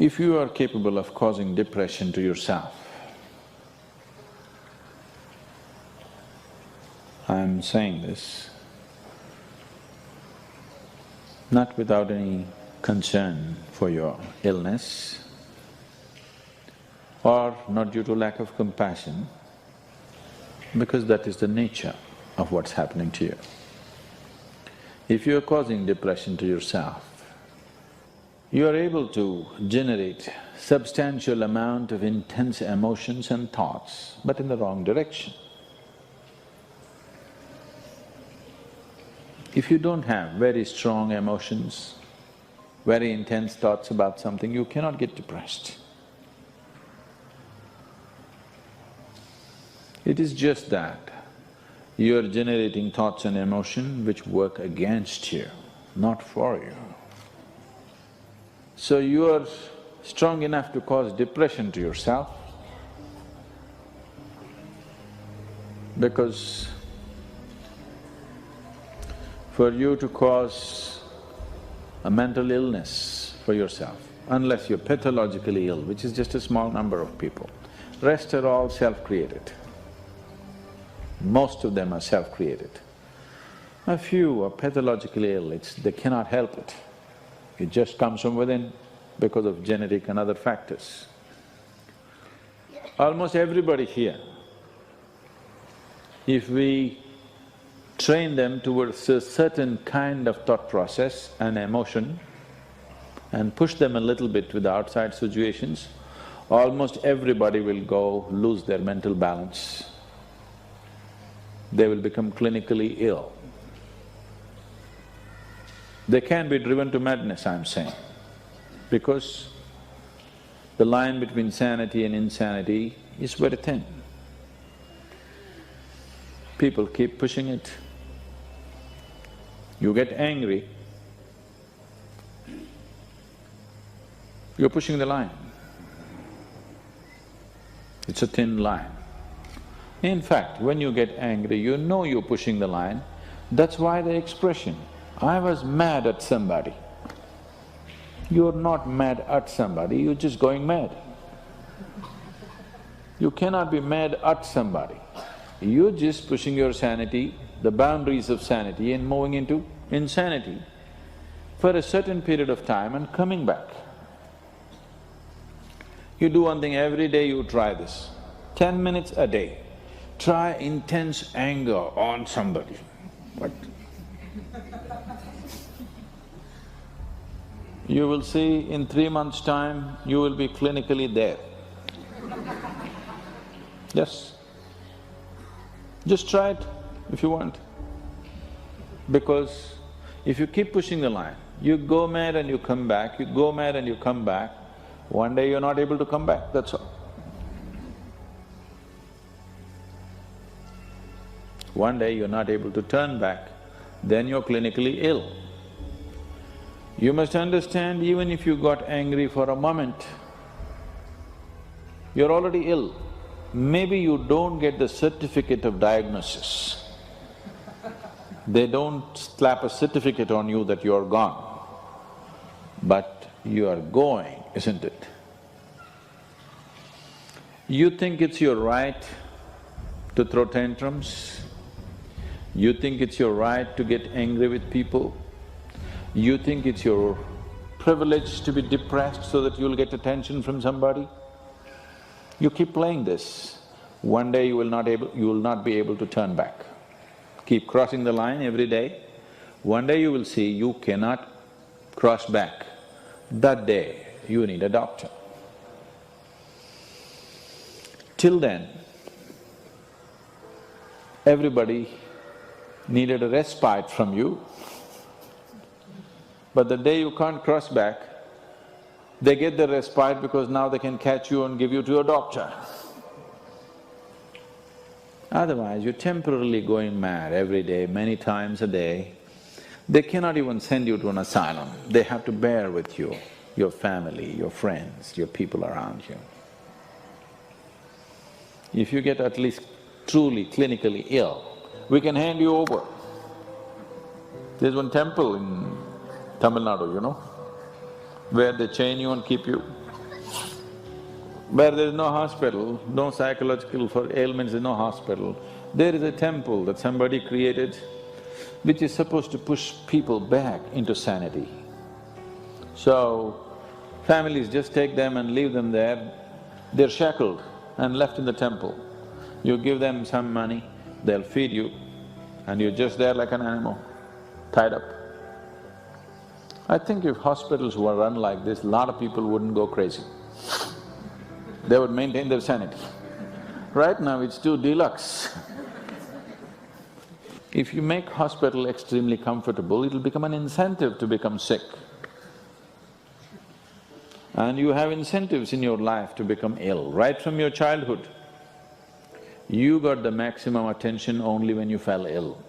If you are capable of causing depression to yourself, I'm saying this not without any concern for your illness or not due to lack of compassion, because that is the nature of what's happening to you. If you're causing depression to yourself, you are able to generate substantial amount of intense emotions and thoughts, but in the wrong direction. If you don't have very strong emotions, very intense thoughts about something, you cannot get depressed. It is just that you are generating thoughts and emotion which work against you, not for you. So you are strong enough to cause depression to yourself because for you to cause a mental illness for yourself, unless you're pathologically ill, which is just a small number of people, rest are all self-created. Most of them are self-created. A few are pathologically ill, they cannot help it. It just comes from within because of genetic and other factors. Almost everybody here, if we train them towards a certain kind of thought process and emotion and push them a little bit with the outside situations, almost everybody will go lose their mental balance. They will become clinically ill. They can be driven to madness, I'm saying, because the line between sanity and insanity is very thin. People keep pushing it. You get angry, you're pushing the line. It's a thin line. In fact, when you get angry, you know you're pushing the line. That's why the expression, I was mad at somebody. You're not mad at somebody, you're just going mad. You cannot be mad at somebody. You're just pushing your sanity, the boundaries of sanity, and moving into insanity for a certain period of time and coming back. You do one thing every day, you try this, 10 minutes a day. Try intense anger on somebody. What? You will see in 3 months' time, you will be clinically there. Yes. Just try it if you want. Because if you keep pushing the line, you go mad and you come back, you go mad and you come back, one day you're not able to come back, that's all. One day you're not able to turn back, then you're clinically ill. You must understand, even if you got angry for a moment, you're already ill. Maybe you don't get the certificate of diagnosis. They don't slap a certificate on you that you're gone, but you are going, isn't it? You think it's your right to throw tantrums, you think it's your right to get angry with people, you think it's your privilege to be depressed so that you'll get attention from somebody. You keep playing this, one day you will not be able to turn back. Keep crossing the line every day, one day you will see you cannot cross back. That day, you need a doctor. Till then, everybody needed a respite from you, but the day you can't cross back, they get the respite because now they can catch you and give you to a doctor. Otherwise, you're temporarily going mad every day, many times a day. They cannot even send you to an asylum, they have to bear with you, your family, your friends, your people around you. If you get at least truly clinically ill, we can hand you over. There's one temple in Tamil Nadu, you know, where they chain you and keep you. where there is no hospital, no psychological for ailments, there is no hospital, there is a temple that somebody created which is supposed to push people back into sanity. So, families just take them and leave them there, they're shackled and left in the temple. You give them some money, they'll feed you, and you're just there like an animal, tied up. I think if hospitals were run like this, a lot of people wouldn't go crazy. They would maintain their sanity. Right now it's too deluxe. If you make hospital extremely comfortable, it'll become an incentive to become sick. And you have incentives in your life to become ill, right from your childhood. You got the maximum attention only when you fell ill.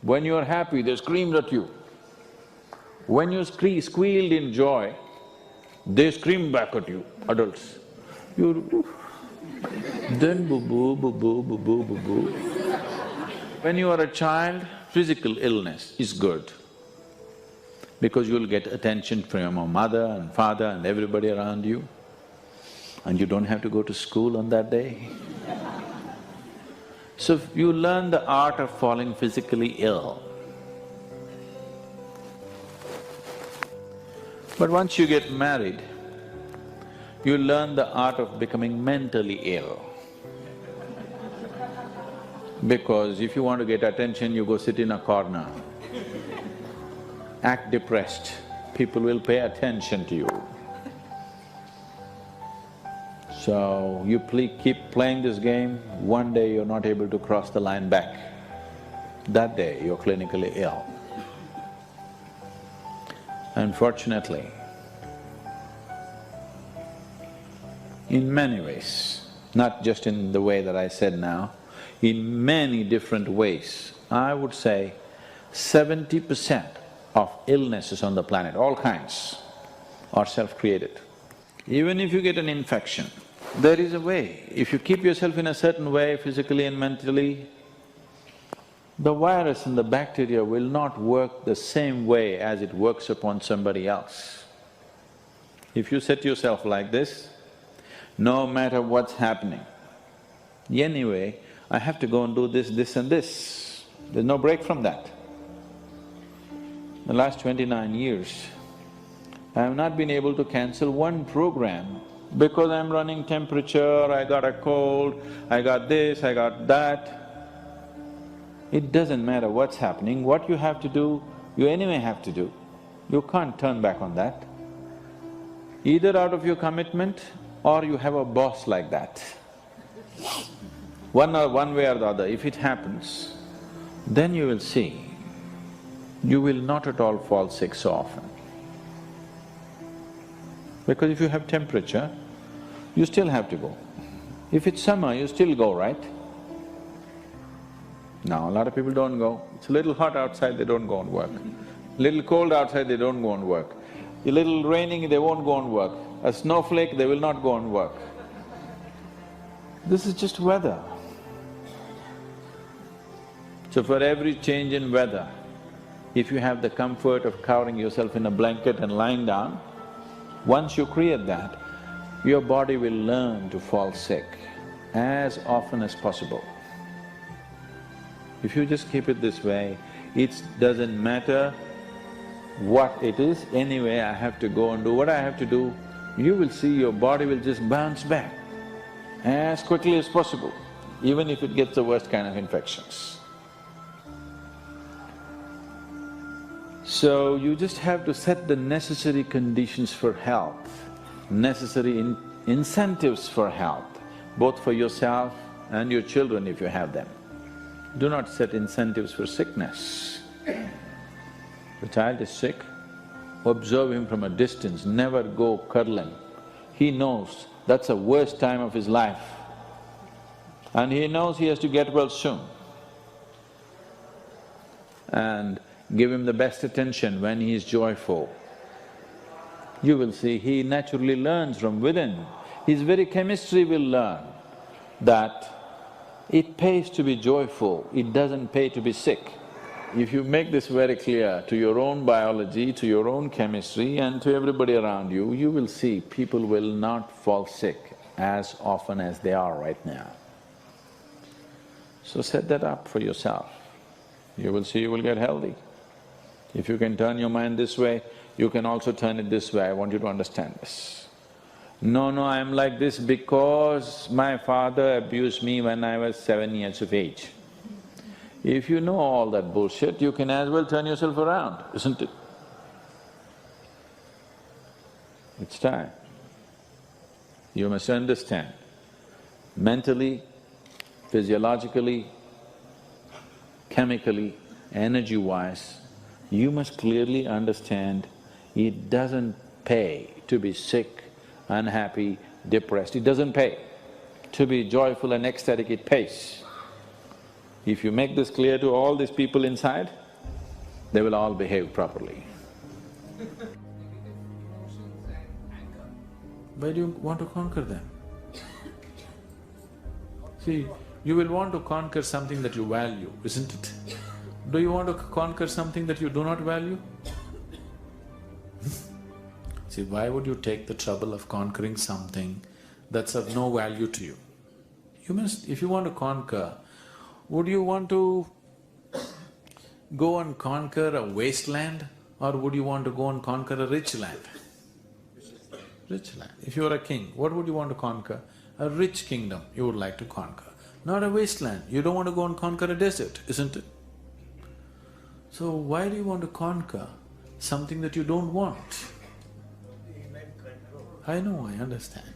When you're happy, they screamed at you. When you squealed in joy, they screamed back at you, adults. You… then boo-boo, boo-boo, boo-boo, boo-boo. When you are a child, physical illness is good because you'll get attention from your mother and father and everybody around you, and you don't have to go to school on that day. So you learn the art of falling physically ill. But once you get married, you learn the art of becoming mentally ill. Because if you want to get attention, you go sit in a corner, act depressed, people will pay attention to you. So, you keep playing this game, one day you're not able to cross the line back. That day, you're clinically ill. Unfortunately, in many ways, not just in the way that I said now, in many different ways, I would say 70% of illnesses on the planet, all kinds, are self-created. Even if you get an infection, there is a way. If you keep yourself in a certain way, physically and mentally, the virus and the bacteria will not work the same way as it works upon somebody else. If you set yourself like this, no matter what's happening, anyway, I have to go and do this, this and this. There's no break from that. The last 29 years, I have not been able to cancel one program because I'm running temperature, I got a cold, I got this, I got that. It doesn't matter what's happening, what you have to do, you anyway have to do. You can't turn back on that. Either out of your commitment or you have a boss like that. One way or the other, if it happens, then you will see, you will not at all fall sick so often. Because if you have temperature, you still have to go. If it's summer, you still go, right? Now, a lot of people don't go. It's a little hot outside, they don't go and work. Little cold outside, they don't go and work. A little raining, they won't go and work. A snowflake, they will not go and work. This is just weather. So for every change in weather, if you have the comfort of covering yourself in a blanket and lying down, once you create that, your body will learn to fall sick as often as possible. If you just keep it this way, it doesn't matter what it is, anyway I have to go and do what I have to do, you will see your body will just bounce back as quickly as possible, even if it gets the worst kind of infections. So, you just have to set the necessary conditions for health, necessary incentives for health, both for yourself and your children if you have them. Do not set incentives for sickness. The child is sick, observe him from a distance, never go cuddling. He knows that's the worst time of his life, and he knows he has to get well soon. And give him the best attention when he is joyful. You will see he naturally learns from within. His very chemistry will learn that it pays to be joyful, it doesn't pay to be sick. If you make this very clear to your own biology, to your own chemistry and to everybody around you, you will see people will not fall sick as often as they are right now. So set that up for yourself. You will see you will get healthy. If you can turn your mind this way, you can also turn it this way. I want you to understand this. No, I am like this because my father abused me when I was 7 years of age. If you know all that bullshit, you can as well turn yourself around, isn't it? It's time. You must understand, mentally, physiologically, chemically, energy-wise, you must clearly understand it doesn't pay to be sick, unhappy, depressed. It doesn't pay. To be joyful and ecstatic, it pays. If you make this clear to all these people inside, they will all behave properly. Why do you want to conquer them? See, you will want to conquer something that you value, isn't it? Do you want to conquer something that you do not value? See, why would you take the trouble of conquering something that's of no value to you? You must… if you want to conquer, would you want to go and conquer a wasteland or would you want to go and conquer a rich land? Rich land. If you were a king, what would you want to conquer? A rich kingdom you would like to conquer, not a wasteland. You don't want to go and conquer a desert, isn't it? So why do you want to conquer something that you don't want? I know, I understand.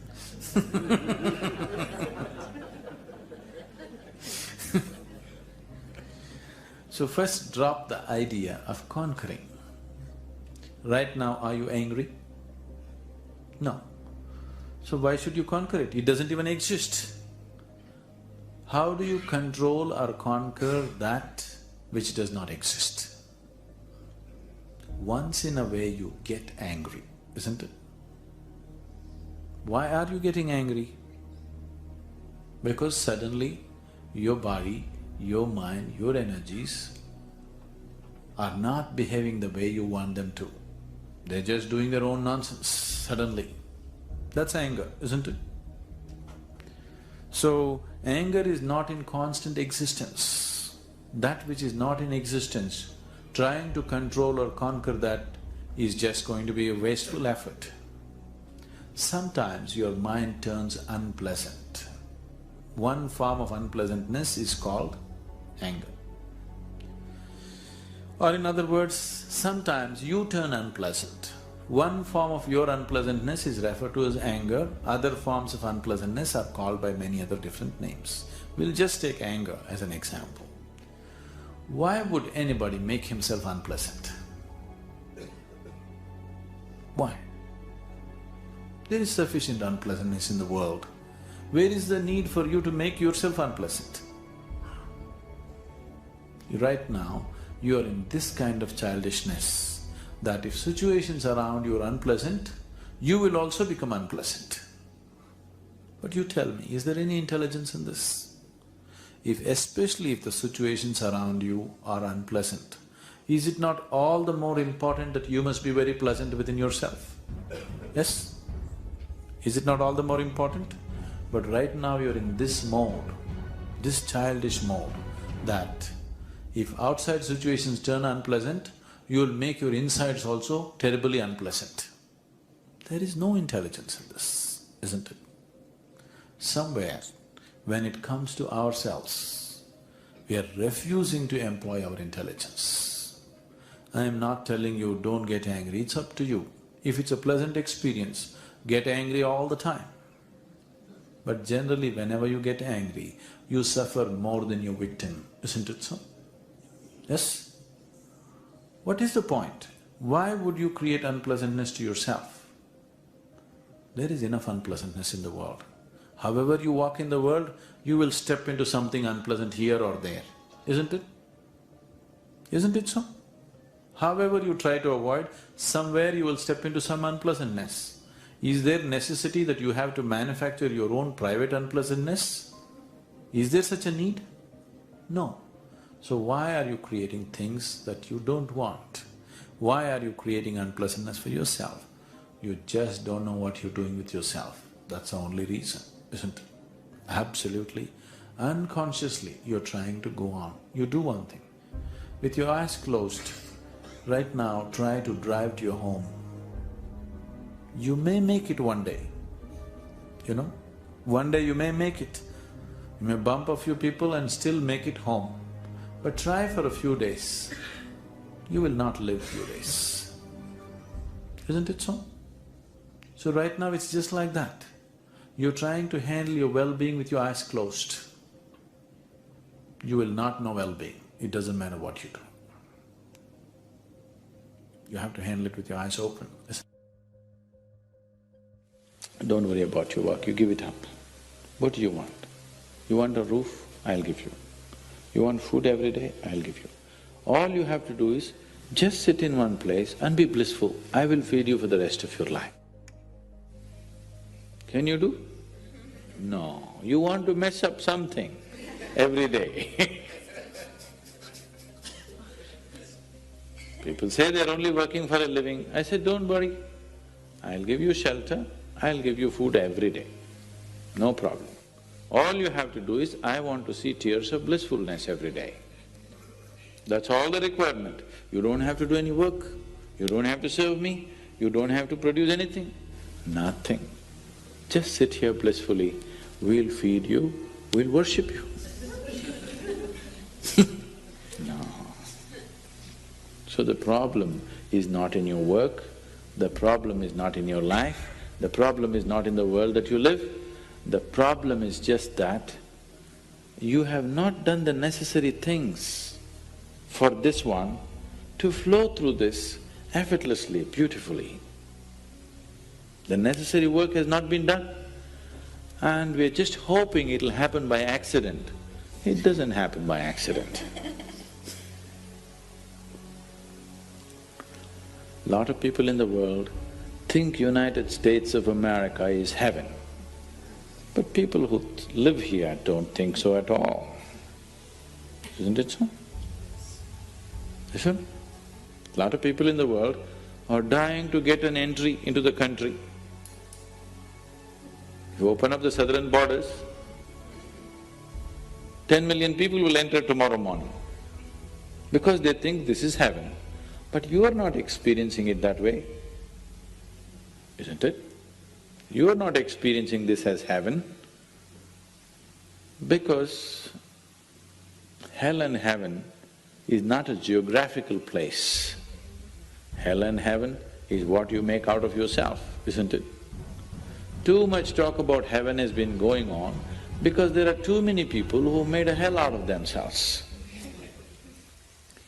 So first drop the idea of conquering. Right now, are you angry? No. So why should you conquer it? It doesn't even exist. How do you control or conquer that which does not exist? Once in a way you get angry, isn't it? Why are you getting angry? Because suddenly your body, your mind, your energies are not behaving the way you want them to. They're just doing their own nonsense suddenly. That's anger, isn't it? So, anger is not in constant existence. That which is not in existence, trying to control or conquer that is just going to be a wasteful effort. Sometimes your mind turns unpleasant. One form of unpleasantness is called anger. Or in other words, sometimes you turn unpleasant. One form of your unpleasantness is referred to as anger, other forms of unpleasantness are called by many other different names. We'll just take anger as an example. Why would anybody make himself unpleasant? Why? There is sufficient unpleasantness in the world. Where is the need for you to make yourself unpleasant? Right now, you are in this kind of childishness that if situations around you are unpleasant, you will also become unpleasant. But you tell me, is there any intelligence in this? Especially if the situations around you are unpleasant, is it not all the more important that you must be very pleasant within yourself? Yes? Is it not all the more important? But right now you're in this mode, this childish mode, that if outside situations turn unpleasant, you'll make your insides also terribly unpleasant. There is no intelligence in this, isn't it? Somewhere, when it comes to ourselves, we are refusing to employ our intelligence. I am not telling you don't get angry, it's up to you. If it's a pleasant experience, get angry all the time. But generally, whenever you get angry, you suffer more than your victim, isn't it so? Yes? What is the point? Why would you create unpleasantness to yourself? There is enough unpleasantness in the world. However you walk in the world, you will step into something unpleasant here or there, isn't it? Isn't it so? However you try to avoid, somewhere you will step into some unpleasantness. Is there necessity that you have to manufacture your own private unpleasantness? Is there such a need? No. So why are you creating things that you don't want? Why are you creating unpleasantness for yourself? You just don't know what you're doing with yourself, that's the only reason. isn't it? Absolutely. Unconsciously, you're trying to go on. You do one thing. With your eyes closed, right now try to drive to your home. You may make it one day, you know? One day you may make it. You may bump a few people and still make it home. But try for a few days. You will not live few days. Isn't it so? So right now it's just like that. You're trying to handle your well-being with your eyes closed. You will not know well-being. It doesn't matter what you do. You have to handle it with your eyes open. Don't worry about your work, you give it up. What do you want? You want a roof? I'll give you. You want food every day? I'll give you. All you have to do is just sit in one place and be blissful. I will feed you for the rest of your life. Can you do? No, you want to mess up something every day. People say they're only working for a living. I said, don't worry, I'll give you shelter, I'll give you food every day, no problem. All you have to do is, I want to see tears of blissfulness every day. That's all the requirement. You don't have to do any work, you don't have to serve me, you don't have to produce anything, nothing. Just sit here blissfully, we'll feed you, we'll worship you. No. So the problem is not in your work, the problem is not in your life, the problem is not in the world that you live, the problem is just that you have not done the necessary things for this one to flow through this effortlessly, beautifully. The necessary work has not been done and we're just hoping it'll happen by accident. It doesn't happen by accident. Lot of people in the world think United States of America is heaven. But people who live here don't think so at all. Isn't it so? Listen, a lot of people in the world are dying to get an entry into the country. If you open up the southern borders, 10 million people will enter tomorrow morning because they think this is heaven. But you are not experiencing it that way, isn't it? You are not experiencing this as heaven because hell and heaven is not a geographical place. Hell and heaven is what you make out of yourself, isn't it? Too much talk about heaven has been going on because there are too many people who made a hell out of themselves.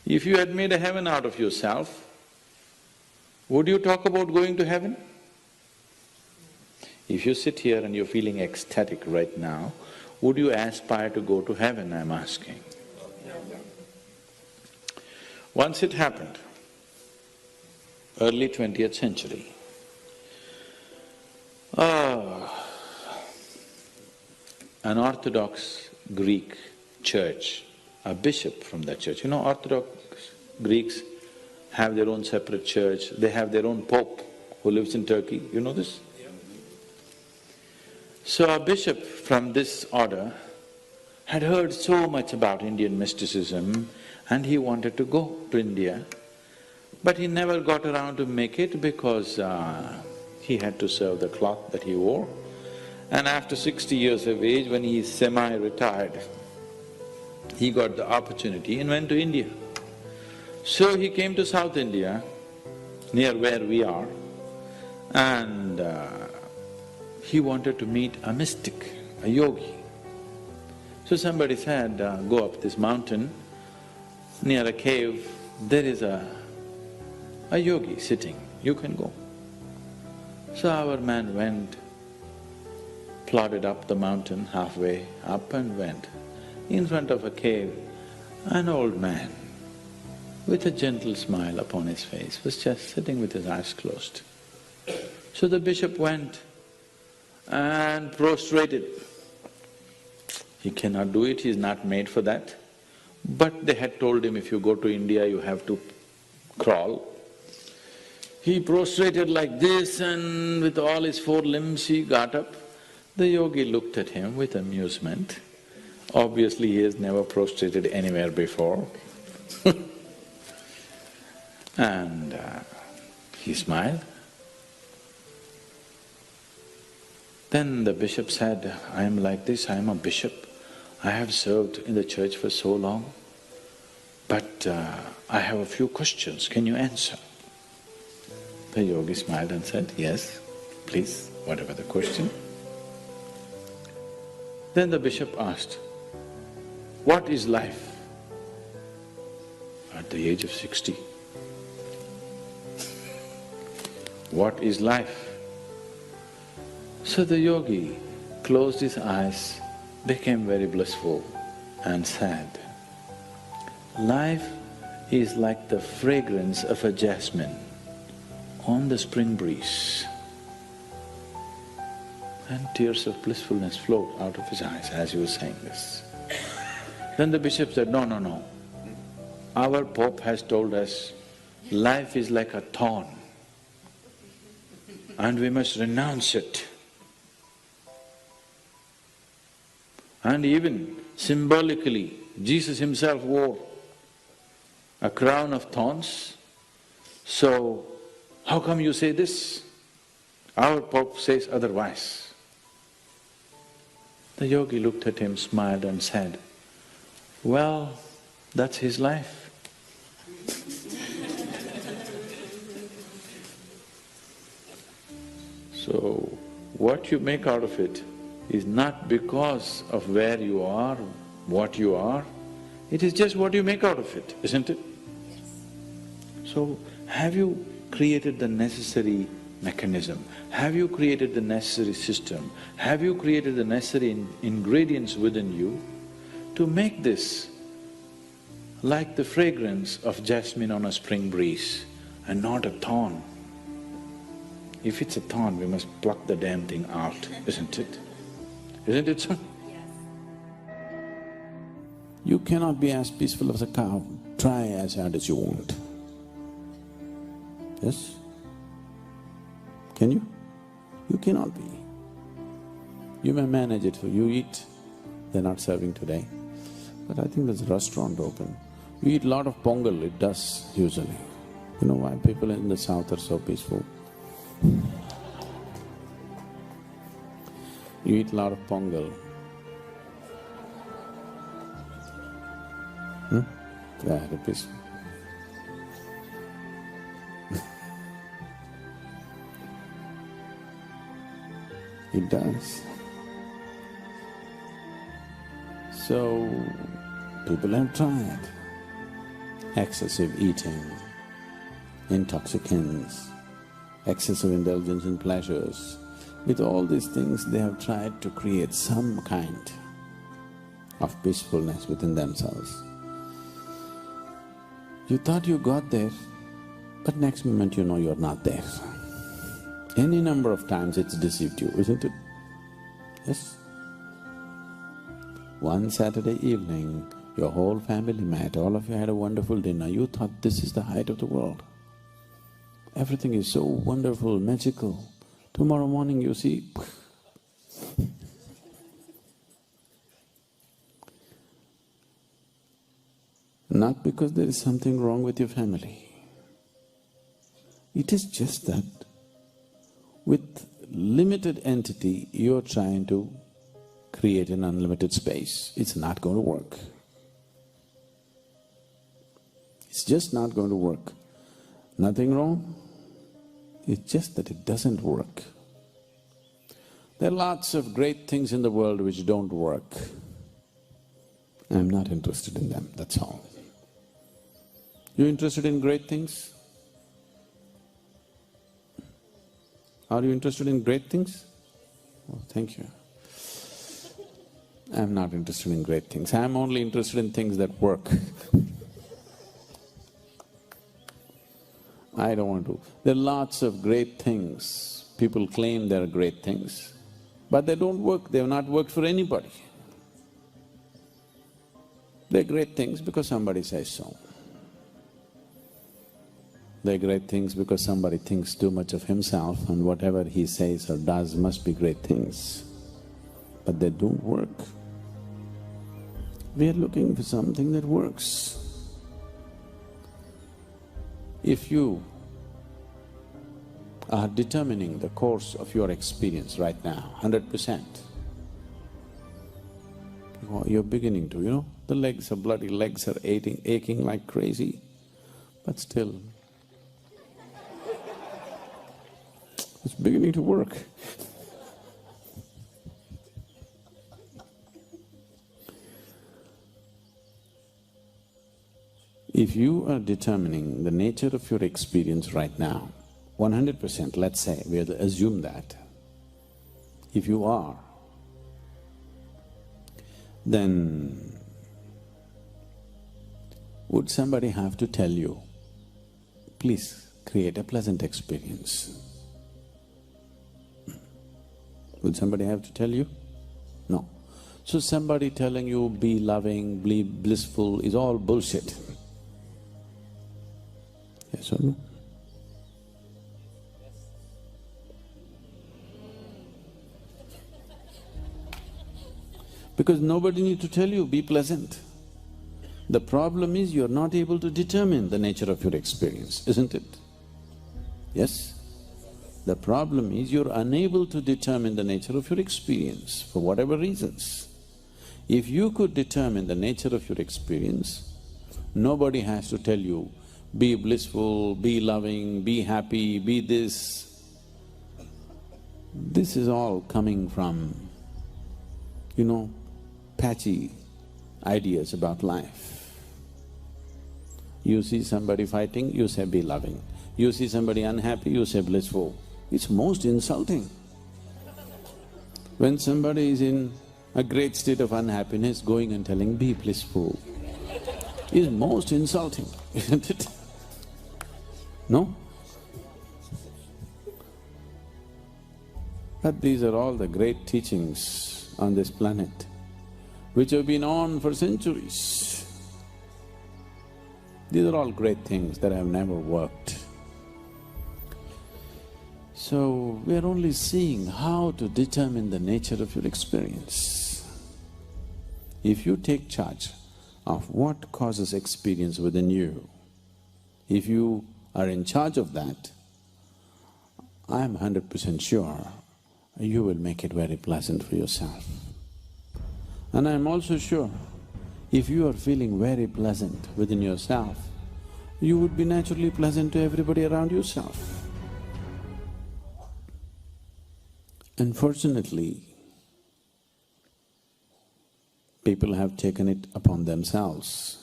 If you had made a heaven out of yourself, would you talk about going to heaven? If you sit here and you're feeling ecstatic right now, would you aspire to go to heaven, I'm asking? Once it happened, early 20th century, an Orthodox Greek church, a bishop from that church, you know, Orthodox Greeks have their own separate church, they have their own pope who lives in Turkey, you know this? So a bishop from this order had heard so much about Indian mysticism and he wanted to go to India, but he never got around to make it because he had to serve the cloth that he wore. And after 60 years of age, when he is semi-retired, he got the opportunity and went to India. So he came to South India, near where we are, and he wanted to meet a mystic, a yogi. So somebody said, go up this mountain, near a cave, there is a yogi sitting, you can go. So our man went, plodded up the mountain, halfway up and went. In front of a cave, an old man with a gentle smile upon his face was just sitting with his eyes closed. So the bishop went and prostrated. He cannot do it, he's not made for that. But they had told him, if you go to India, you have to crawl. He prostrated like this and with all his four limbs he got up. The yogi looked at him with amusement. Obviously, he has never prostrated anywhere before. And he smiled. Then the bishop said, I am like this, I am a bishop. I have served in the church for so long, but I have a few questions, can you answer? The yogi smiled and said, yes, please, whatever the question. Then the bishop asked, what is life? At the age of 60. What is life? So the yogi closed his eyes, became very blissful and said, life is like the fragrance of a jasmine on the spring breeze. And tears of blissfulness flowed out of his eyes as he was saying this. Then the bishop said, no, no, no. Our Pope has told us life is like a thorn and we must renounce it. And even symbolically, Jesus himself wore a crown of thorns. So, how come you say this? Our Pope says otherwise. The yogi looked at him, smiled and said, well, that's his life. So, what you make out of it is not because of where you are, what you are, it is just what you make out of it, isn't it? Yes. So, have you created the necessary mechanism? Have you created the necessary system? Have you created the necessary ingredients within you to make this like the fragrance of jasmine on a spring breeze and not a thorn? If it's a thorn, we must pluck the damn thing out, isn't it? Isn't it so? Yes. You cannot be as peaceful as a cow. Try as hard as you want. Yes? Can you? You cannot be. You may manage it, you eat, they're not serving today. But I think there's a restaurant open. You eat a lot of pongal, it does usually. You know why people in the south are so peaceful? You eat a lot of pongal. Very peaceful. It does. So, people have tried excessive eating, intoxicants, excessive indulgence in pleasures. With all these things, they have tried to create some kind of peacefulness within themselves. You thought you got there, but next moment you know you're not there. Any number of times it's deceived you, isn't it? Yes? One Saturday evening, your whole family met, all of you had a wonderful dinner, you thought this is the height of the world. Everything is so wonderful, magical. Tomorrow morning you see, not because there is something wrong with your family. It is just that with limited entity, you're trying to create an unlimited space. It's not going to work. It's just not going to work. Nothing wrong, it's just that it doesn't work. There are lots of great things in the world which don't work. I'm not interested in them, that's all. You interested in great things? Are you interested in great things? Oh, thank you. I'm not interested in great things, I'm only interested in things that work. I don't want to… There are lots of great things, people claim they're great things, but they don't work, they have not worked for anybody. They're great things because somebody says so. They're great things because somebody thinks too much of himself and whatever he says or does must be great things. but they don't work. We are looking for something that works. If you are determining the course of your experience right now, 100%, you're beginning to, the legs are bloody, legs are aching like crazy, but still, it's beginning to work. If you are determining the nature of your experience right now, 100%, let's say, we have to assume that, if you are, then would somebody have to tell you, please create a pleasant experience? Would somebody have to tell you? No. So somebody telling you be loving, be blissful is all bullshit. Yes or no? Because nobody needs to tell you, be pleasant. The problem is you're not able to determine the nature of your experience, isn't it? Yes? The problem is you're unable to determine the nature of your experience for whatever reasons. If you could determine the nature of your experience, nobody has to tell you, be blissful, be loving, be happy, be this. This is all coming from, patchy ideas about life. You see somebody fighting, you say be loving. You see somebody unhappy, you say blissful. It's most insulting. When somebody is in a great state of unhappiness, going and telling be blissful is most insulting, isn't it? No? But these are all the great teachings on this planet, which have been on for centuries. These are all great things that have never worked. So, we are only seeing how to determine the nature of your experience. If you take charge of what causes experience within you, if you are in charge of that, I am 100% sure you will make it very pleasant for yourself. And I am also sure, if you are feeling very pleasant within yourself, you would be naturally pleasant to everybody around yourself. Unfortunately, people have taken it upon themselves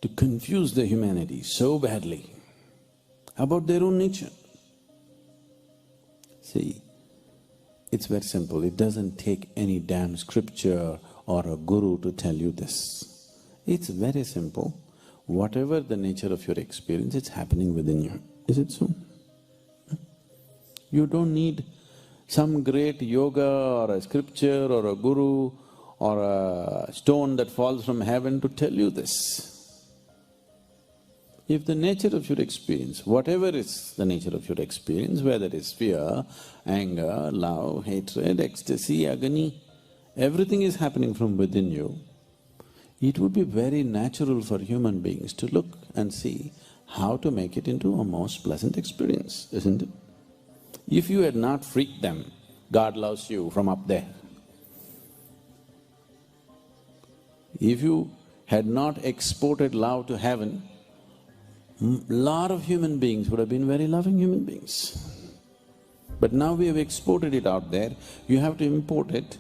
to confuse the humanity so badly about their own nature. See, it's very simple, it doesn't take any damn scripture or a guru to tell you this. It's very simple. Whatever the nature of your experience, it's happening within you. Is it so? You don't need some great yoga or a scripture or a guru or a stone that falls from heaven to tell you this. If the nature of your experience, whatever is the nature of your experience, whether it is fear, anger, love, hatred, ecstasy, agony, everything is happening from within you, it would be very natural for human beings to look and see how to make it into a most pleasant experience, isn't it? If you had not freaked them, God loves you from up there. If you had not exported love to heaven, lot of human beings would have been very loving human beings. But now we have exported it out there, you have to import it.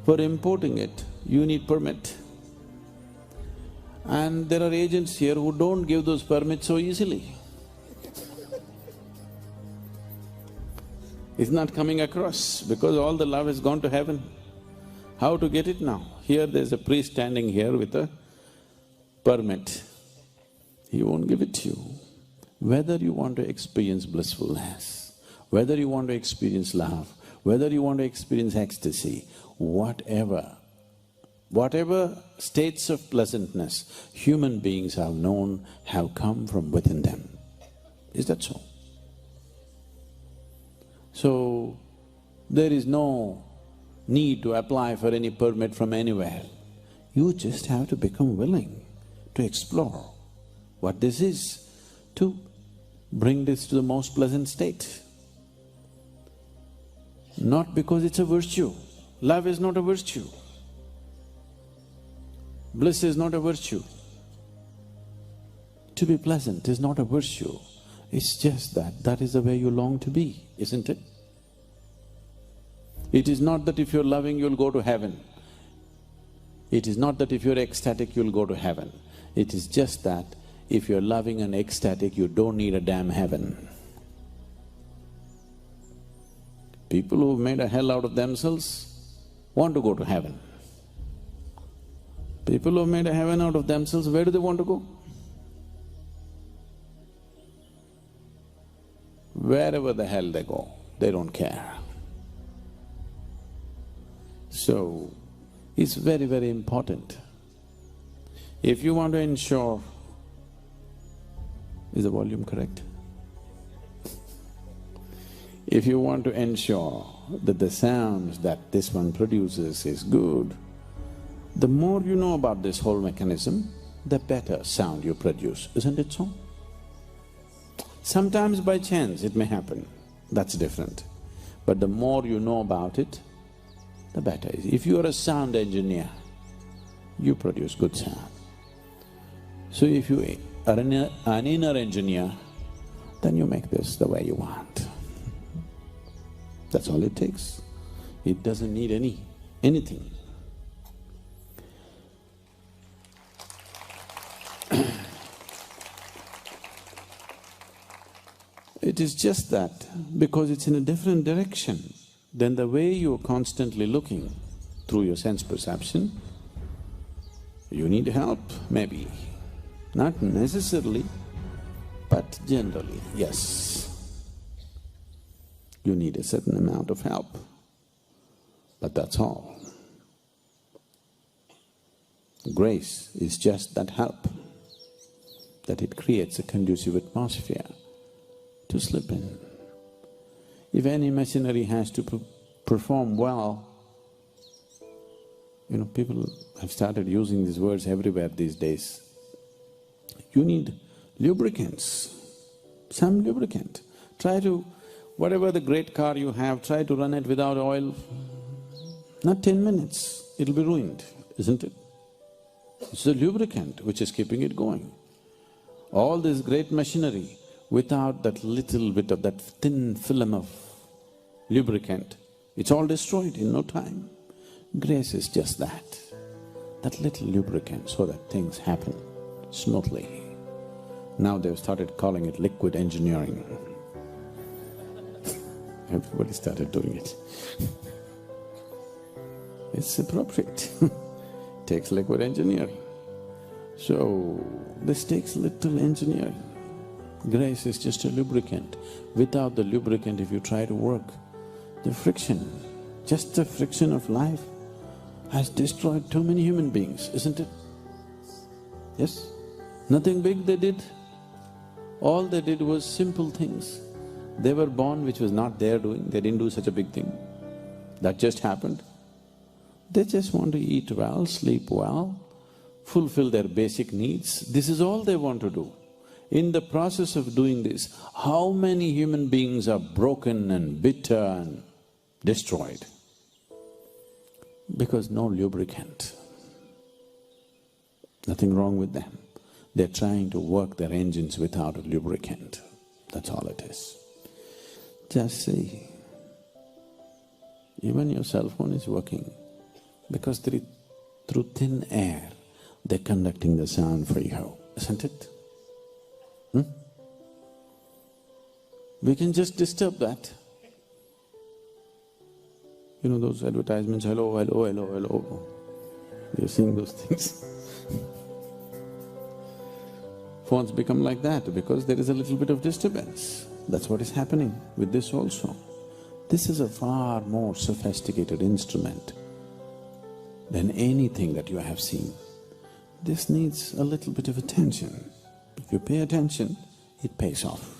For importing it, you need permit. And there are agents here who don't give those permits so easily. It's not coming across because all the love has gone to heaven. How to get it now? Here there's a priest standing here with a permit. He won't give it to you. Whether you want to experience blissfulness, whether you want to experience love, whether you want to experience ecstasy, whatever states of pleasantness human beings have known have come from within them. Is that so? So, there is no need to apply for any permit from anywhere. You just have to become willing to explore what this is, to bring this to the most pleasant state. Not because it's a virtue. Love is not a virtue. Bliss is not a virtue. To be pleasant is not a virtue. It's just that is the way you long to be, isn't it? It is not that if you're loving, you'll go to heaven. It is not that if you're ecstatic, you'll go to heaven. It is just that if you're loving and ecstatic, you don't need a damn heaven. People who've made a hell out of themselves want to go to heaven. People who've made a heaven out of themselves, where do they want to go? Wherever the hell they go, they don't care. So, it's very, very important. If you want to ensure… Is the volume correct? If you want to ensure that the sounds that this one produces is good, the more you know about this whole mechanism, the better sound you produce, isn't it so? Sometimes by chance it may happen, that's different. But the more you know about it, the better. If you are a sound engineer, you produce good sound. So if you are an inner engineer, then you make this the way you want. That's all it takes. It doesn't need anything. It is just that because it's in a different direction than the way you're constantly looking through your sense perception, you need help, maybe. Not necessarily, but generally, yes. You need a certain amount of help, but that's all. Grace is just that help, that it creates a conducive atmosphere to slip in. If any machinery has to perform well, people have started using these words everywhere these days. You need lubricants, some lubricant. Try to… whatever the great car you have, try to run it without oil. Not 10 minutes, it'll be ruined, isn't it? It's the lubricant which is keeping it going. All this great machinery, without that little bit of that thin film of lubricant, it's all destroyed in no time. Grace is just that little lubricant so that things happen smoothly. Now they've started calling it liquid engineering. Everybody started doing it. It's appropriate. Takes liquid engineering. So, this takes little engineering. Grace is just a lubricant. Without the lubricant, if you try to work, the friction, just the friction of life has destroyed too many human beings, isn't it? Yes? Nothing big they did. All they did was simple things. They were born which was not their doing, they didn't do such a big thing. That just happened. They just want to eat well, sleep well, fulfill their basic needs. This is all they want to do. In the process of doing this, how many human beings are broken and bitter and destroyed? Because no lubricant. Nothing wrong with them. They're trying to work their engines without a lubricant. That's all it is. Just see, even your cell phone is working because through thin air, they're conducting the sound for you, isn't it? We can just disturb that. Those advertisements, hello, hello, hello, hello. You're seeing those things. Phones become like that because there is a little bit of disturbance. That's what is happening with this also. This is a far more sophisticated instrument than anything that you have seen. This needs a little bit of attention. If you pay attention, it pays off.